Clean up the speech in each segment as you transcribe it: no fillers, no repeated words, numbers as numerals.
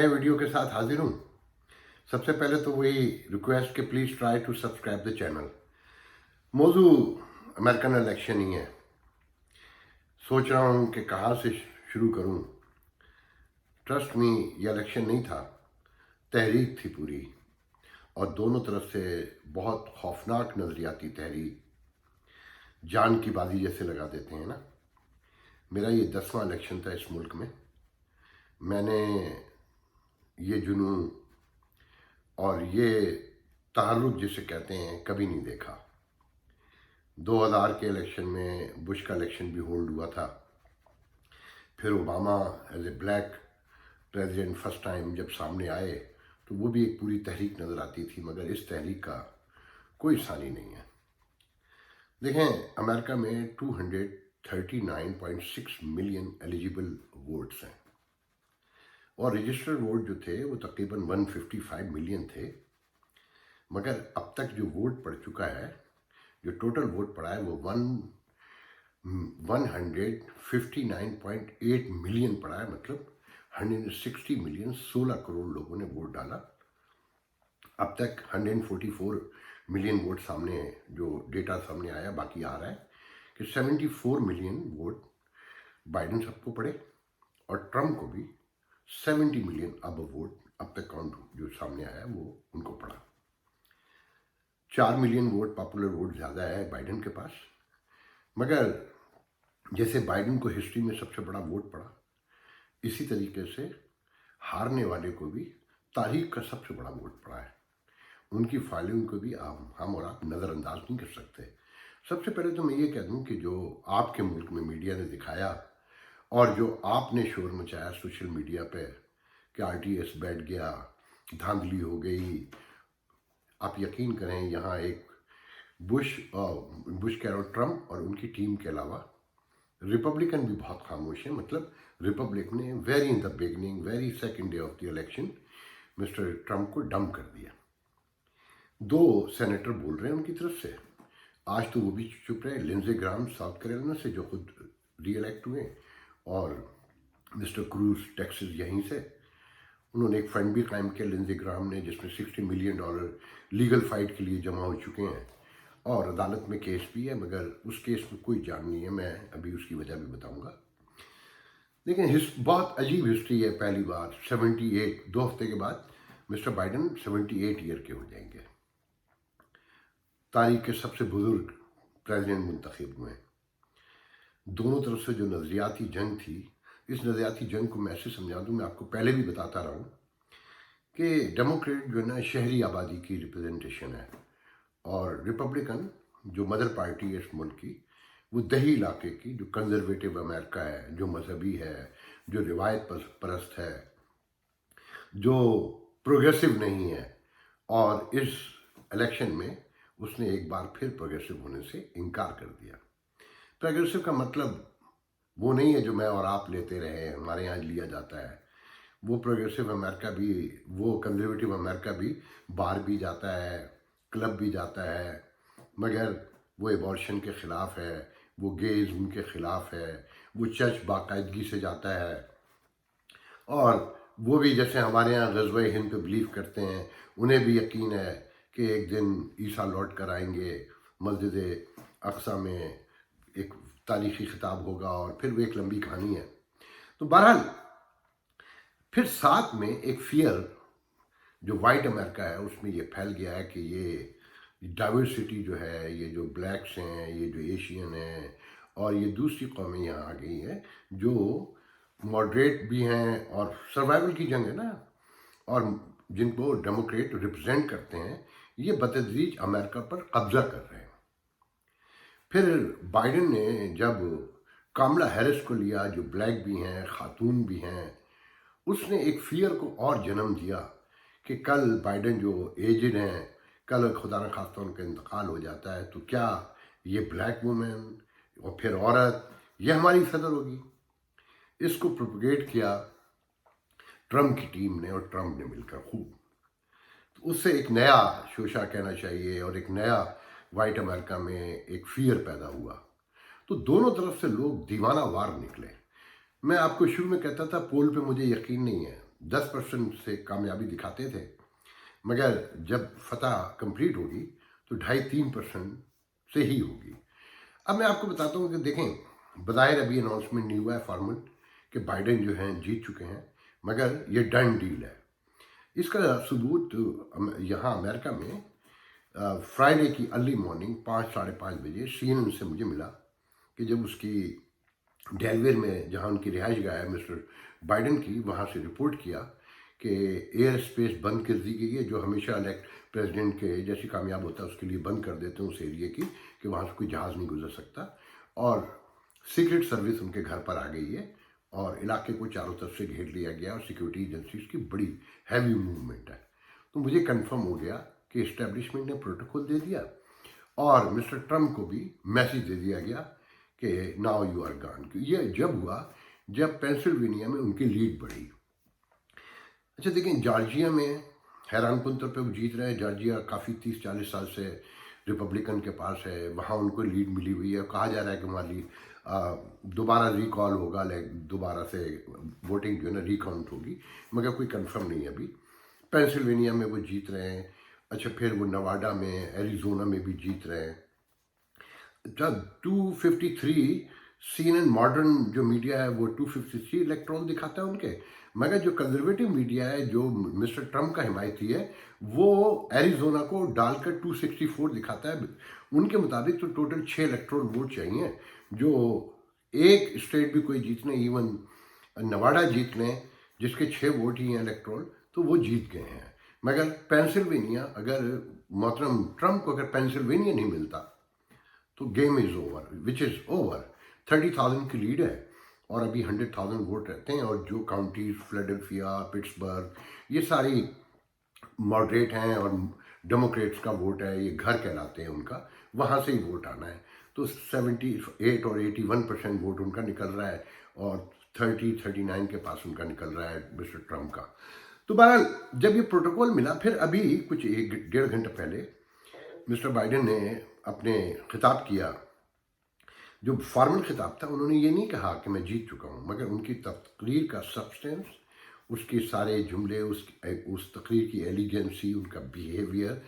नए वीडियो के साथ हाजिर हूँ। सबसे पहले तो वही रिक्वेस्ट कि please try to subscribe the channel. मौजू अमेरिकन इलेक्शन ही है। सोच रहा हूँ कि कहाँ से शुरू करूँ। ट्रस्ट मी, ये इलेक्शन नहीं था, तहरीक थी पूरी, और दोनों तरफ से बहुत खौफनाक नज़रियाती तहरीक, जान की बाजी जैसे लगा देते हैं ना। मेरा ये 10वां इलेक्शन था इस मुल्क में। मैंने ये जुनून और ये तहर्रुक जिसे कहते हैं कभी नहीं देखा। 2000 के इलेक्शन में बुश का इलेक्शन भी होल्ड हुआ था। फिर Obama as a black president first time जब सामने आए तो वो भी एक पूरी तहरीक नज़र आती थी, मगर इस तहरीक का कोई सानी नहीं है। देखें, अमेरिका में 239.6 मिलियन एलिजिबल वोट्स हैं और रजिस्टर्ड वोट जो थे वो तकरीबन 155 मिलियन थे। मगर अब तक जो वोट पड़ चुका है, जो टोटल वोट पड़ा है, वो 159.8 मिलियन पड़ा है। मतलब 160 मिलियन, 16 करोड़ लोगों ने वोट डाला। अब तक 144 मिलियन वोट सामने, जो डेटा सामने आया, बाकी आ रहा है कि 74 मिलियन वोट बाइडन सबको पड़े और ट्रम्प को भी 70 मिलियन अब वोट अब तक काउंट जो सामने आया वो उनको पड़ा। 4 मिलियन वोट पॉपुलर वोट ज़्यादा है बाइडन के पास। मगर जैसे बाइडन को हिस्ट्री में सबसे बड़ा वोट पड़ा, इसी तरीके से हारने वाले को भी तारीख का सबसे बड़ा वोट पड़ा है। उनकी फाइलिंग को भी हम और आप नज़रअंदाज नहीं कर सकते। सबसे पहले तो मैं ये कह दूं कि जो आपके मुल्क में मीडिया ने दिखाया और जो आपने शोर मचाया सोशल मीडिया पे कि RTS बैठ गया, धांधली हो गई, आप यकीन करें यहाँ एक बुश कह रहा हूँ, ट्रम्प और उनकी टीम के अलावा रिपब्लिकन भी बहुत खामोश है। मतलब रिपब्लिक ने very in the beginning, very second day of the election mister Trump को डंप कर दिया। 2 सेनेटर बोल रहे हैं उनकी तरफ से, आज तो वो भी चुप रहे। लिंडसे ग्राहम साउथ कैरोलिना से जो खुद री इलेक्ट हुए, और मिस्टर क्रूज टेक्सास यहीं से। उन्होंने एक फंड भी कायम किया लिंडसे ग्राहम ने, जिसमें $60 मिलियन लीगल फाइट के लिए जमा हो चुके हैं और अदालत में केस भी है, मगर उस केस में कोई जान नहीं है। मैं अभी उसकी वजह भी बताऊंगा। लेकिन बहुत अजीब हिस्ट्री है। पहली बार 78, 2 हफ्ते के बाद मिस्टर बाइडन 78 ईयर के हो जाएंगे। तारीख के सबसे बुजुर्ग प्रेसिडेंट मुंतखब हुए। दोनों तरफ से जो नज़रियाती जंग थी, इस नज़रियाती जंग को मैं ऐसे समझा दूँ, मैं आपको पहले भी बताता रहा हूँ कि डेमोक्रेट जो है ना शहरी आबादी की रिप्रेजेंटेशन है, और रिपब्लिकन जो मदर पार्टी है इस मुल्क की, वो दही इलाके की, जो कंजर्वेटिव अमेरिका है, जो मजहबी है, जो रिवायत परस्त है, जो प्रोग्रेसिव नहीं है। और इस इलेक्शन में उसने एक बार फिर प्रोग्रेसिव होने से इनकार कर दिया। प्रोग्रेसिव का मतलब वो नहीं है जो मैं और आप लेते रहे, हमारे यहाँ लिया जाता है। वो प्रोग्रेसिव अमेरिका भी, वो कंजर्वेटिव अमेरिका भी बार भी जाता है, क्लब भी जाता है, मगर वो एबॉर्शन के ख़िलाफ़ है, वो गेज़म के ख़िलाफ़ है, वो चर्च बाकायदगी से जाता है, और वो भी जैसे हमारे यहाँ ग़ज़वा हिंद पे बिलीव करते हैं, उन्हें भी यकीन है कि एक दिन ईसा लौट कर आएंगे, मस्जिद अक़सा में एक तारीख़ी ख़िताब होगा, और फिर वो एक लंबी कहानी है। तो बहरहाल फिर साथ में एक फियर जो वाइट अमेरिका है उसमें ये फैल गया है कि ये डाइवर्सिटी जो है, ये जो ब्लैक्स हैं, ये जो एशियन हैं, और ये दूसरी कौमें यहाँ आ गई हैं जो मॉडरेट भी हैं, और सर्वाइवल की जंग है ना, और जिनको डेमोक्रेट रिप्रेजेंट करते हैं, ये बतदरीज अमेरिका पर कब्जा कर रहे हैं। फिर बाइडन ने जब कामला हैरिस को लिया, जो ब्लैक भी हैं, खातून भी हैं, उसने एक फियर को और जन्म दिया कि कल बाइडन जो एजड हैं, कल खुदा न खास्ता उनका इंतकाल हो जाता है तो क्या ये ब्लैक वुमेन और फिर औरत ये हमारी सदर होगी। इसको प्रोपगेट किया ट्रम्प की टीम ने और ट्रम्प ने मिलकर खूब। तो उससे एक नया शोशा कहना चाहिए, और एक नया वाइट अमेरिका में एक फियर पैदा हुआ। तो दोनों तरफ से लोग दीवाना वार निकले। मैं आपको शुरू में कहता था पोल पे मुझे यकीन नहीं है, 10% से कामयाबी दिखाते थे, मगर जब फतह कंप्लीट होगी तो 2.5-3% से ही होगी। अब मैं आपको बताता हूँ कि देखें, बज़ाहिर अभी अनाउंसमेंट नहीं हुआ है फॉर्मल कि बाइडेन जो हैं जीत चुके हैं, मगर ये डन डील है। इसका सबूत यहाँ अमेरिका में फ्राइडे की अर्ली मॉर्निंग 5 साढ़े 5 बजे CNN से मुझे मिला कि जब उसकी डेलवेयर में जहाँ उनकी रिहाइश गाह है मिस्टर बाइडेन की, वहाँ से रिपोर्ट किया कि एयर स्पेस बंद कर दी गई है, जो हमेशा इलेक्ट प्रेसिडेंट के जैसे कामयाब होता है उसके लिए बंद कर देते हैं उस एरिया की, कि वहाँ से कोई जहाज़ नहीं गुजर सकता। और सीक्रेट सर्विस उनके घर पर आ गई है और इलाके को चारों तरफ से घेर लिया गया और सिक्योरिटी एजेंसीज की बड़ी हैवी मूवमेंट है। तो मुझे कंफर्म हो गया कि इस्टेब्लिशमेंट ने प्रोटोकॉल दे दिया और मिस्टर ट्रम्प को भी मैसेज दे दिया गया कि नाउ यू आर गॉन। ये जब हुआ जब पेंसिल्वेनिया में उनकी लीड बढ़ी। अच्छा देखें, जॉर्जिया में हैरानकुन तौर पे वो जीत रहे हैं। जॉर्जिया काफ़ी 30-40 साल से रिपब्लिकन के पास है, वहाँ उनको लीड मिली हुई है। कहा जा रहा है कि वहाँ दोबारा रिकॉल होगा, दोबारा से वोटिंग जो है ना रिकाउंट होगी, मगर कोई कंफर्म नहीं है अभी। पेंसिल्वेनिया में वो जीत रहे हैं। अच्छा, फिर वो नवाडा में, एरिजोना में भी जीत रहे हैं। जब 253 CNN मॉडर्न जो मीडिया है वो 253 इलेक्ट्रॉल दिखाता है उनके, मगर जो कंजर्वेटिव मीडिया है जो मिस्टर ट्रम्प का हिमायती है वो एरिजोना को डालकर 264 दिखाता है। उनके मुताबिक तो टोटल 6 इलेक्ट्रॉल वोट चाहिए, जो एक स्टेट भी कोई जीतने, इवन नवाडा जीत लें जिसके 6 वोट ही हैं इलेक्ट्रॉल, तो वो जीत गए हैं। मगर पेंसिल्वेनिया, अगर मोहतरम ट्रम्प को अगर पेंसिल्वेनिया नहीं मिलता तो game is over, which is over. 30,000 की लीड है और अभी 100,000 वोट रहते हैं, और जो काउंटीज फिलाडेल्फिया, पिट्सबर्ग, ये सारी मॉडरेट हैं और डेमोक्रेट्स का वोट है, ये घर कहलाते हैं उनका, वहाँ से ही वोट आना है। तो 78 और 81% वोट उनका निकल रहा है और 39 के पास उनका निकल रहा है मिस्टर ट्रम्प का। तो बहरहाल जब ये प्रोटोकॉल मिला, फिर अभी कुछ 1-1.5 घंटे पहले मिस्टर बाइडेन ने अपने खिताब किया, जो फॉर्मल खिताब था। उन्होंने ये नहीं कहा कि मैं जीत चुका हूँ, मगर उनकी तकरीर का सब्सटेंस, उसके सारे जुमले, उस तकरीर की एलिगेंसी, उनका बिहेवियर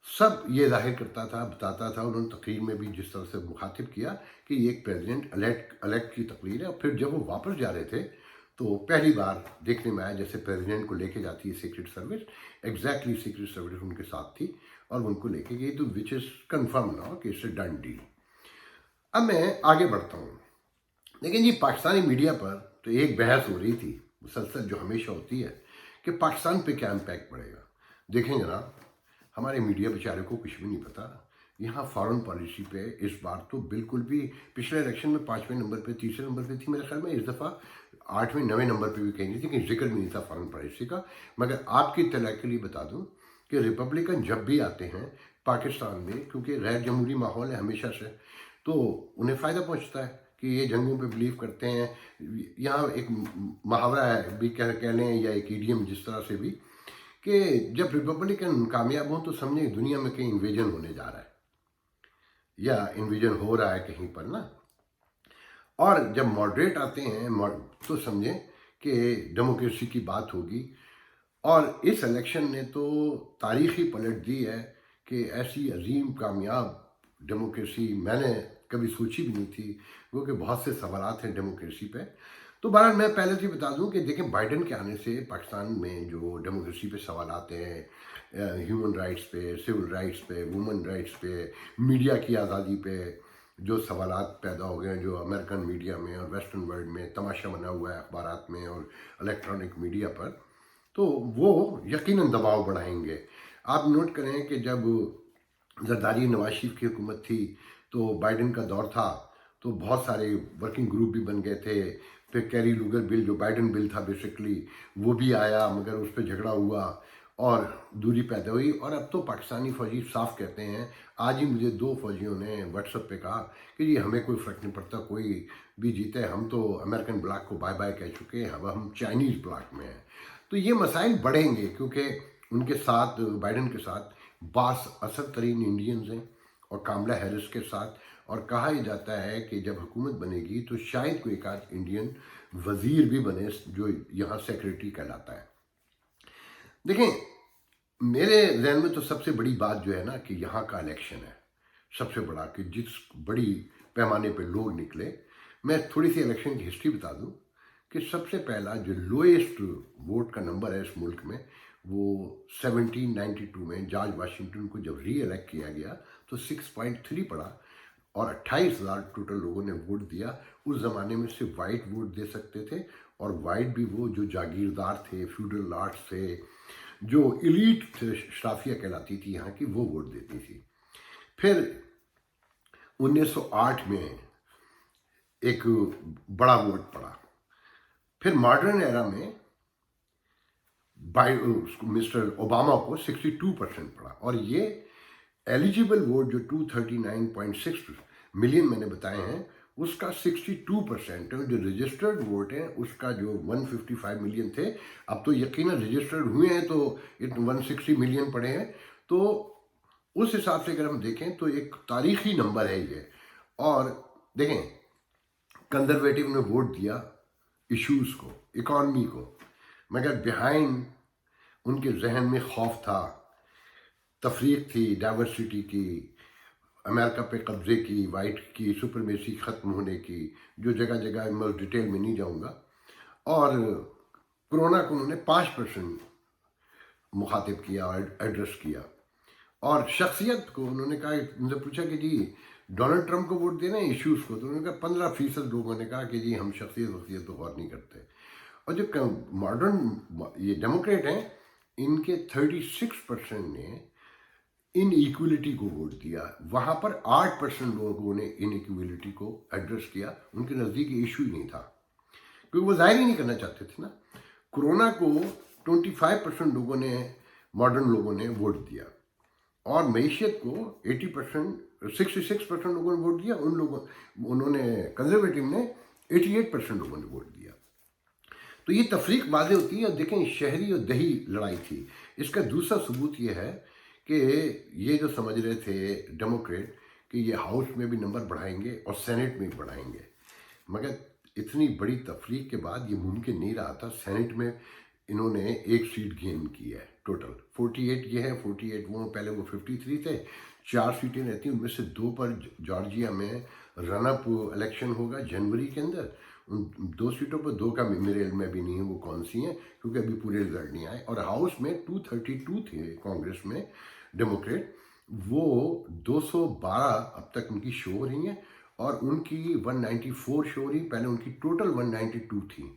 सब ये जाहिर करता था, बताता था। उन्होंने तकरीर में भी जिस तरह से मुखातिब किया कि ये एक प्रेसिडेंट अलेक्ट की तकरीर है। और फिर जब वो वापस जा रहे थे तो पहली बार देखने में आया जैसे प्रेसिडेंट को लेके जाती है secret service, exactly secret service उनके साथ थी और उनको लेके गई। तो विच इज़ कन्फर्म नाउ कि इट्स अ डन डील। अब मैं आगे बढ़ता हूँ। लेकिन जी पाकिस्तानी मीडिया पर तो एक बहस हो रही थी मुसलसल, जो हमेशा होती है, कि पाकिस्तान पे क्या इम्पैक्ट पड़ेगा। देखें जनाब, हमारे मीडिया बेचारे को कुछ भी नहीं पता। यहाँ फॉरेन पॉलिसी पे इस बार तो बिल्कुल भी, पिछले इलेक्शन में 5वें नंबर पे, तीसरे नंबर पे थी मेरे ख्याल में, इस दफ़ा 8वें 9वें नंबर पे भी कहीं नहीं थी, कहीं जिक्र भी नहीं था फॉरेन पॉलिसी का। मगर आपकी इत्तला के लिए बता दूँ कि रिपब्लिकन जब भी आते हैं पाकिस्तान में, क्योंकि गैर जमहूरी माहौल है हमेशा से, तो उन्हें फ़ायदा पहुँचता है कि ये जंगों पे बिलीव करते हैं। यहाँ एक मुहावरा है भी कह लें, या एक ईडियम जिस तरह से भी, कि जब रिपब्लिकन कामयाब हों तो समझें दुनिया में कहीं इन्वेजन होने जा रहा है या इन्वेजन हो रहा है कहीं पर ना। और जब मॉडरेट आते हैं तो समझें कि डेमोक्रेसी की बात होगी। और इस इलेक्शन ने तो तारीख ही पलट दी है कि ऐसी अजीम कामयाब डेमोक्रेसी मैंने कभी सोची भी नहीं थी, क्योंकि बहुत से सवालात हैं डेमोक्रेसी पे। तो बहरहाल मैं पहले से बता दूं कि देखें, बाइडेन के आने से पाकिस्तान में जो डेमोक्रेसी पे सवालात हैं, ह्यूमन राइट्स पे, सिविल राइट्स पे, वुमेन राइट्स पे, मीडिया की आज़ादी पे जो सवालात पैदा हो गए हैं, जो अमेरिकन मीडिया में और वेस्टर्न वर्ल्ड में तमाशा बना हुआ है अखबारात में और इलेक्ट्रॉनिक मीडिया पर, तो वो यकीनन दबाव बढ़ाएंगे। आप नोट करें कि जब जरदारी नवाज शरीफ की हुकूमत थी तो बाइडेन का दौर था, तो बहुत सारे वर्किंग ग्रुप भी बन गए थे। फिर carry लूगर bill, Joe Biden bill था बेसिकली, वो भी आया, मगर उस पर झगड़ा हुआ और दूरी पैदा हुई। और अब तो पाकिस्तानी फ़ौजी साफ कहते हैं, आज ही मुझे 2 फ़ौजियों ने व्हाट्सएप पे कहा कि जी हमें कोई फ़र्क नहीं पड़ता, कोई भी जीते, हम तो अमेरिकन ब्लॉक को बाय बाय कह चुके हैं, अब हम चाइनीज़ ब्लॉक में हैं। तो ये मसाइल बढ़ेंगे, क्योंकि उनके साथ, बाइडेन के साथ, बास असद तरीन इंडियंस हैं और कामला हैरिस के साथ। और कहा ही जाता है कि जब हुकूमत बनेगी तो शायद कोई एक आध इंडियन वज़ीर भी बने जो यहाँ सेक्रेटरी कहलाता है। देखें, मेरे जहन में तो सबसे बड़ी बात जो है ना कि यहाँ का इलेक्शन है सबसे बड़ा, कि जिस बड़ी पैमाने पे लोग निकले। मैं थोड़ी सी इलेक्शन की हिस्ट्री बता दूं कि सबसे पहला जो लोएस्ट वोट का नंबर है इस मुल्क में, वो 1792 में जॉर्ज वाशिंगटन को जब री इलेक्ट किया गया तो 6.3 पड़ा और 28,000 टोटल लोगों ने वोट दिया। उस ज़माने में सिर्फ वाइट वोट दे सकते थे, और वाइट भी वो जो जागीरदार थे, फ्यूडल लॉर्ड्स थे, जो इलीट शराफिया कहलाती थी यहाँ की, वो वोट देती थी। फिर 1908 में एक बड़ा वोट पड़ा। फिर मॉडर्न एरा में मिस्टर ओबामा को 62% पड़ा, और ये एलिजिबल वोट जो 239.6 मिलियन मैंने बताए हैं उसका 62% है। जो रजिस्टर्ड वोट है उसका जो 155 मिलियन थे, अब तो यकीनन रजिस्टर्ड हुए हैं तो 160 मिलियन पड़े हैं। तो उस हिसाब से अगर हम देखें तो एक तारीखी नंबर है ये। और देखें, कंजर्वेटिव ने वोट दिया इश्यूज को, इकॉनमी को, मगर बिहाइंड उनके जहन में खौफ था, तफरीक थी, डाइवर्सिटी की, अमेरिका पे कब्जे की, वाइट की सुपरमेसी ख़त्म होने की, जो जगह जगह मैं डिटेल में नहीं जाऊंगा। और कोरोना को उन्होंने 5% मुखातिब किया और एड्रेस किया। और शख्सियत को उन्होंने कहा, उनसे पूछा कि जी डोनाल्ड ट्रंप को वोट देना है इश्यूज़ को, तो उन्होंने कहा 15% लोगों ने कहा कि जी हम शख्सियत तो गौर नहीं करते। और जो मॉडर्न ये डेमोक्रेट हैं, इनके 36% ने इन इक्वलिटी को वोट दिया। वहाँ पर 8% लोगों ने इन इक्वलिटी को एड्रेस किया। उनके नज़दीक इशू ही नहीं था, क्योंकि वो जाहिर ही नहीं करना चाहते थे ना। कोरोना को 25% लोगों ने, मॉडर्न लोगों ने वोट दिया, और मैशियत को 66% लोगों ने वोट दिया। उन्होंने कंजर्वेटिव ने 88% लोगों ने वोट दिया। तो ये तफरीक वाज़ेह होती है। और देखें, शहरी और दही लड़ाई थी। इसका दूसरा सबूत ये है कि ये जो समझ रहे थे डेमोक्रेट कि ये हाउस में भी नंबर बढ़ाएंगे और सेनेट में भी बढ़ाएंगे, मगर इतनी बड़ी तफरीक के बाद ये मुमकिन नहीं रहा था। सेनेट में इन्होंने एक सीट गेन की है, टोटल 48 ये है, 48 वो, पहले वो 53 थे। 4 सीटें रहती हैं, उनमें से 2 पर जॉर्जिया में रनअप इलेक्शन होगा जनवरी के अंदर। उन 2 सीटों पर 2 का मेरे इल्म में भी नहीं है वो कौन सी हैं, क्योंकि अभी पूरे रिजल्ट नहीं आए। और हाउस में 232 थे कांग्रेस में डेमोक्रेट, वो 212 अब तक उनकी शो हो रही हैं, और उनकी 194 शो हो रही, पहले उनकी टोटल 192 थी।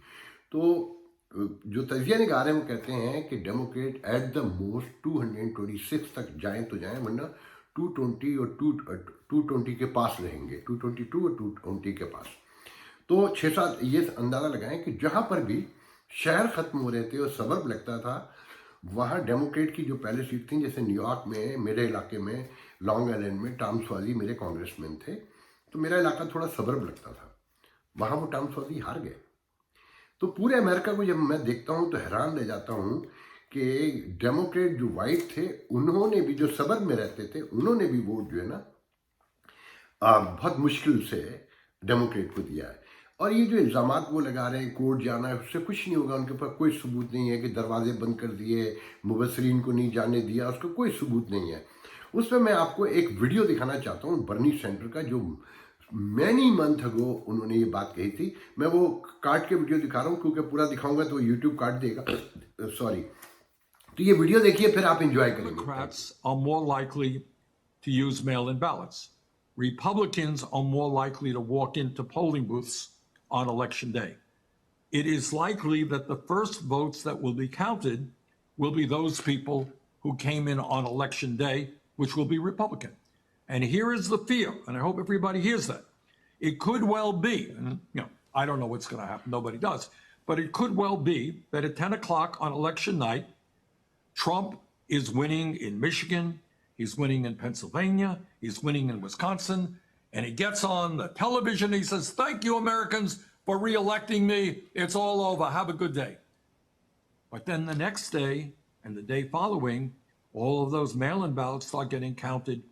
तो जो तजिया निगार हैं वो कहते हैं कि डेमोक्रेट एट द मोस्ट 226 तक जाएं तो जाएं, वरना 220 और 220 के पास रहेंगे, 222 और 220 के पास। तो 6-7 ये अंदाज़ा लगाएं कि जहाँ पर भी शहर ख़त्म हो रहे थे और सबर्ब लगता था, वहाँ डेमोक्रेट की जो पहले सीट थी, जैसे न्यूयॉर्क में, मेरे इलाके में, लॉन्ग आइलैंड में टॉम स्वाजी मेरे कांग्रेसमैन थे, तो मेरा इलाका थोड़ा सबर्ब लगता था, वहाँ वो टॉम स्वाजी हार गए। तो पूरे अमेरिका को जब मैं देखता हूँ तो हैरान रह जाता हूँ कि डेमोक्रेट जो वाइट थे, उन्होंने भी, जो सबर्ब में रहते थे, उन्होंने भी वोट जो है ना बहुत मुश्किल से डेमोक्रेट को दिया है। और ये जो इल्ज़ाम वो लगा रहे हैं कोर्ट जाना है, उससे कुछ नहीं होगा। उनके पास कोई सबूत नहीं है कि दरवाजे बंद कर दिए, मुबसरीन को नहीं जाने दिया, उसका कोई सबूत नहीं है। उस पर मैं आपको एक वीडियो दिखाना चाहता हूँ बर्नी सेंटर का, जो मैनी मंथ अगो उन्होंने ये बात कही थी। मैं वो काट के वीडियो दिखा रहा हूँ, क्योंकि पूरा दिखाऊंगा तो यूट्यूब काट देगा, सॉरी। तो ये वीडियो देखिए, फिर आप एंजॉय करेंगे। Democrats are more likely to use mail-in ballots. Republicans are more likely to walk into polling booths on election day. It is likely that the first votes that will be counted will be those people who came in on election day, which will be Republican. And here is the fear, and I hope everybody hears that. It could well be, and I don't know what's going to happen, nobody does, but it could well be that at 10 o'clock on election night, Trump is winning in Michigan, he's winning in Pennsylvania, he's winning in Wisconsin, and he gets on the television, he says, "Thank you, Americans, for re-electing me. It's all over. Have a good day." But then the next day and the day following, all of those mail-in ballots start getting counted,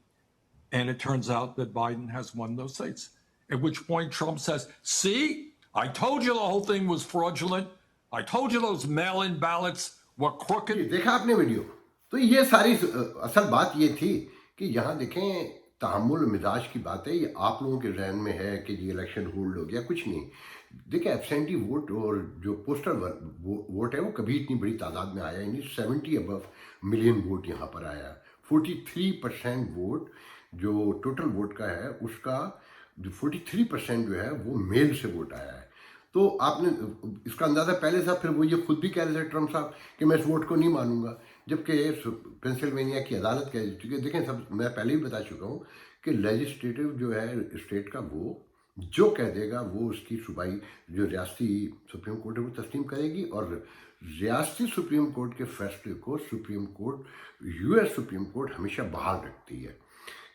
and it turns out that Biden has won those states. At which point Trump says, "See, I told you the whole thing was fraudulent. I told you those mail-in ballots were crooked. ये देखा आपने video? तो ये सारी असल बात ये थी कि यहाँ देखें, तहम्मुल मिजाज की बात है, ये आप लोगों के जहन में है कि ये इलेक्शन होल्ड हो गया, कुछ नहीं। देखिए, एब्सेंटी वोट और जो पोस्टल वोट है वो कभी इतनी बड़ी तादाद में आया ही नहीं। 70 अबव मिलियन वोट यहाँ पर आया। 43% वोट जो टोटल वोट का है, उसका जो 43% जो है वो मेल से वोट आया है। तो आपने इसका अंदाज़ा पहले था, फिर वो ये खुद भी कह रहे थे ट्रम्प साहब कि मैं इस वोट को नहीं मानूंगा, जबकि पेंसिल्वेनिया की अदालत कह चुकी है। देखें, सब मैं पहले ही बता चुका हूँ कि लेजिस्लेटिव जो है स्टेट का, वो जो कह देगा वो उसकी सूबाई जो रियासती सुप्रीम कोर्ट है वो तस्लीम करेगी, और रियासती सुप्रीम कोर्ट के फैसले को supreme court, US supreme court हमेशा बहाल रखती है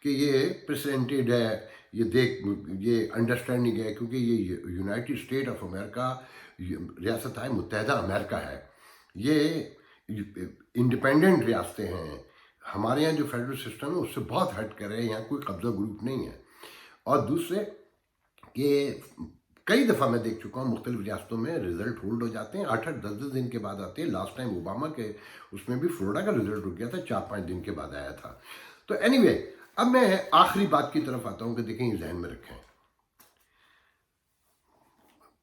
कि ये प्रेसिडेंटेड है, ये अंडरस्टैंडिंग है, क्योंकि ये यूनाइटेड स्टेट ऑफ अमेरिका, रियासत मुत्तहदा अमेरिका है, ये इंडिपेंडेंट रियासतें हैं। हमारे यहाँ जो फेडरल सिस्टम है उससे बहुत हट कर है, यहाँ कोई कब्जा ग्रुप नहीं है। और दूसरे कि कई दफ़ा मैं देख चुका हूँ मुख्तलिफ रियासतों में रिजल्ट होल्ड हो जाते हैं, 8-8, 10-10 दिन के बाद आते हैं। लास्ट टाइम ओबामा के उसमें भी फ्लोरिडा का रिजल्ट रुक गया था, 4-5 दिन के बाद आया था। तो एनीवे, अब मैं आखिरी बात की तरफ आता हूँ कि देखें, जहन में रखें,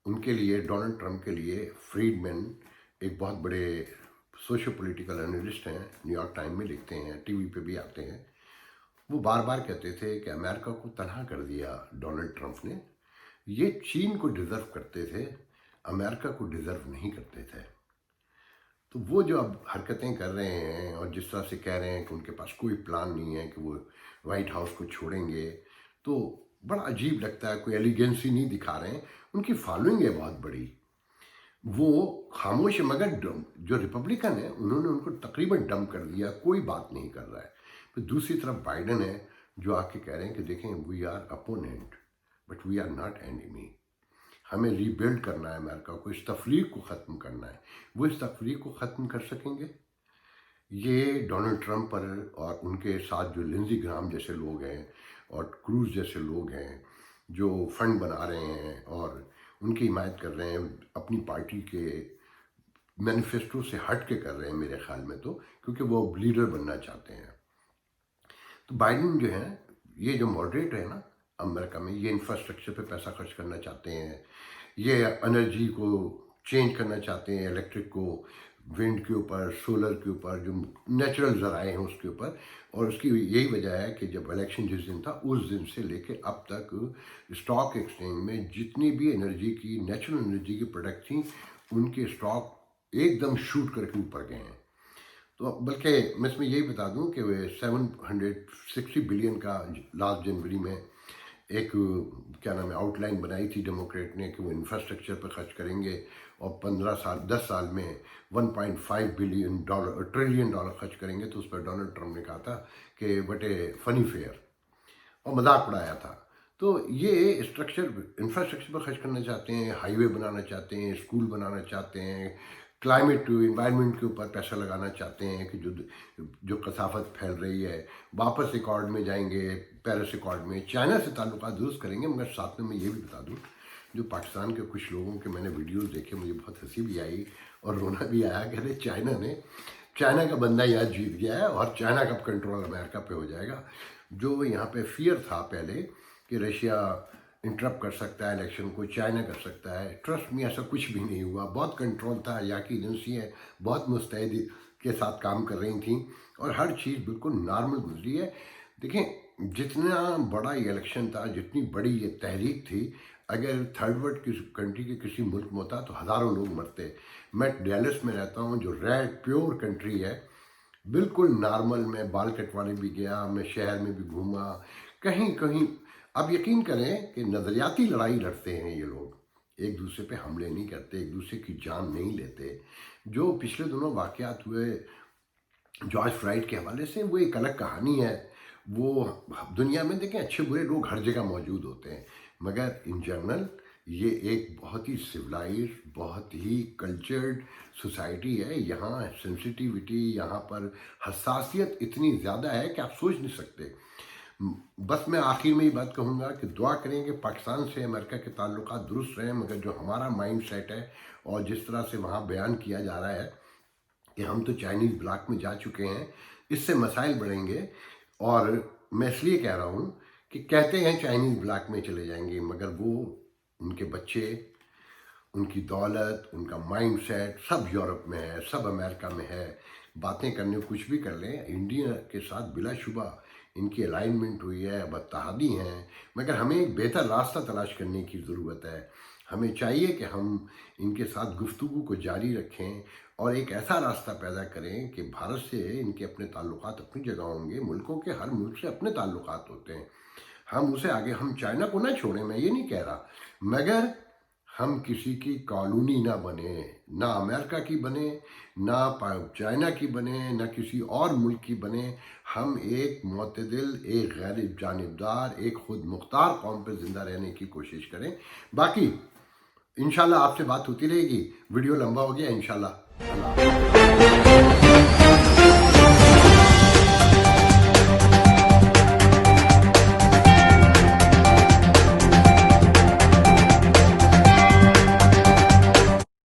उनके लिए, डोनाल्ड ट्रंप के लिए, फ्रीडमैन एक बहुत बड़े सोशो पॉलिटिकल एनालिस्ट हैं, न्यूयॉर्क टाइम में लिखते हैं, टीवी पे भी आते हैं। वो बार बार कहते थे कि अमेरिका को तनहा कर दिया डोनाल्ड ट्रंप ने, ये चीन को डिज़र्व करते थे, अमेरिका को डिज़र्व नहीं करते थे। तो वो जो अब हरकतें कर रहे हैं और जिस तरह से कह रहे हैं कि उनके पास कोई प्लान नहीं है कि वो वाइट हाउस को छोड़ेंगे, तो बड़ा अजीब लगता है। कोई एलिगेंसी नहीं दिखा रहे हैं। उनकी फॉलोइंग है बहुत बड़ी, वो खामोश है, मगर जो रिपब्लिकन है उन्होंने उनको तकरीबन डम कर दिया, कोई बात नहीं कर रहा है। फिर दूसरी तरफ बाइडन है जो आके कह रहे हैं कि देखें, we are opponent but we are not enemy, हमें रीबिल्ड करना है अमेरिका को, इस तफरीक को ख़त्म करना है। वो इस तफरीक को ख़त्म कर सकेंगे? ये डोनाल्ड ट्रंप पर और उनके साथ जो लिंजी ग्राम जैसे लोग हैं और क्रूज जैसे लोग हैं जो फंड बना रहे हैं और उनकी हिमायत कर रहे हैं, अपनी पार्टी के मैनिफेस्टो से हट के कर रहे हैं मेरे ख्याल में, तो क्योंकि वो लीडर बनना चाहते हैं। तो बाइडन जो है, ये जो मॉडरेट है ना अमेरिका में, ये इंफ्रास्ट्रक्चर पे पैसा खर्च करना चाहते हैं, ये एनर्जी को चेंज करना चाहते हैं, इलेक्ट्रिक को विंड के ऊपर, सोलर के ऊपर, जो नेचुरल ज़राए हैं उसके ऊपर। और उसकी यही वजह है कि जब इलेक्शन जिस दिन था उस दिन से लेके अब तक स्टॉक एक्सचेंज में जितनी भी एनर्जी की, नेचुरल एनर्जी की प्रोडक्ट थी, उनके स्टॉक एकदम शूट करके ऊपर गए हैं। तो बल्कि मैं इसमें यही बता दूं कि 760 बिलियन का लास्ट जनवरी में एक क्या नाम है आउटलाइन बनाई थी डेमोक्रेट ने कि वो इंफ्रास्ट्रक्चर पर खर्च करेंगे और 10 साल में 1.5 ट्रिलियन डॉलर खर्च करेंगे। तो उस पर डोनाल्ड ट्रंप ने कहा था कि बट ए फनी फेयर, और मजाक उड़ाया था। तो ये इंफ्रास्ट्रक्चर पर खर्च करना चाहते हैं, हाईवे बनाना चाहते हैं, स्कूल बनाना चाहते हैं, क्लाइमेट इन्वायरमेंट के ऊपर पैसा लगाना चाहते हैं कि जो कसाफत फैल रही है वापस रिकॉर्ड में जाएंगे, पेरिस रिकॉर्ड में, चाइना से ताल्लुकात दुरुस्त करेंगे। मगर साथ में मैं ये भी बता दूं, जो पाकिस्तान के कुछ लोगों के मैंने वीडियोस देखे, मुझे बहुत हंसी भी आई और रोना भी आया कि अरे चाइना का बंदा यहाँ जीत गया है और चाइना का कंट्रोल अमेरिका पे हो जाएगा। जो यहाँ पे फियर था पहले कि रशिया इंटरप्ट कर सकता है इलेक्शन को, चाइना कर सकता है, ट्रस्ट में ऐसा कुछ भी नहीं हुआ। बहुत कंट्रोल था, यहाँ की एजेंसियाँ बहुत मुस्तैदी के साथ काम कर रही थी और हर चीज़ बिल्कुल नॉर्मल गुजरी है। देखें, जितना बड़ा ये इलेक्शन था, जितनी बड़ी ये तहरीक थी, अगर थर्ड वर्ल्ड की कंट्री के किसी मुल्क में होता तो हज़ारों लोग मरते। मैं डैलस में रहता हूँ, जो रेड प्योर कंट्री है, बिल्कुल नॉर्मल। मैं बाल कटवाने भी गया, मैं शहर में भी घूमा, कहीं कहीं। अब यकीन करें कि नज़रियाती लड़ाई लड़ते हैं ये लोग, एक दूसरे पे हमले नहीं करते, एक दूसरे की जान नहीं लेते। जो पिछले दिनों वाक़यात हुए जॉर्ज फ्लॉयड के हवाले से, वो एक अलग कहानी है। वो दुनिया में देखें, अच्छे बुरे लोग हर जगह मौजूद होते हैं, मगर इन जनरल ये एक बहुत ही सिविलाइज, बहुत ही कल्चर्ड सोसाइटी है। यहाँ सेंसिटिविटी, यहाँ पर हसासियत इतनी ज़्यादा है कि आप सोच नहीं सकते। बस मैं आखिर में ये बात कहूँगा कि दुआ करें कि पाकिस्तान से अमेरिका के ताल्लुकात दुरुस्त रहें, मगर जो हमारा माइंड सेट है और जिस तरह से वहाँ बयान किया जा रहा है कि हम तो चाइनीज़ ब्लॉक में जा चुके हैं, इससे मसाइल बढ़ेंगे। और मैं इसलिए कह रहा हूँ कि कहते हैं चाइनीज़ ब्लॉक में चले जाएंगे, मगर वो उनके बच्चे, उनकी दौलत, उनका माइंड सेट सब यूरोप में है, सब अमेरिका में है। बातें करने को कुछ भी कर लें, इंडिया के साथ बिलाशुबा इनकी अलाइनमेंट हुई है, अब इत्तेहादी हैं, मगर हमें एक बेहतर रास्ता तलाश करने की ज़रूरत है। हमें चाहिए कि हम इनके साथ गुफ्तगू को जारी रखें और एक ऐसा रास्ता पैदा करें कि भारत से इनके अपने ताल्लुकात अपनी जगह होंगे। मुल्कों के हर मुल्क से अपने ताल्लुकात होते हैं, हम उसे आगे, हम चाइना को ना छोड़ें, मैं ये नहीं कह रहा, मगर हम किसी की कॉलोनी ना बने, ना अमेरिका की बने, ना चाइना की बने, ना किसी और मुल्क की बने। हम एक मुतदिल, एक गैर जानिबदार, एक खुद मुख्तार कौम पर ज़िंदा रहने की कोशिश करें। बाकी इंशाल्लाह आपसे बात होती रहेगी। वीडियो लंबा हो गया, इंशाल्लाह। अल्लाह हाफ़िज़।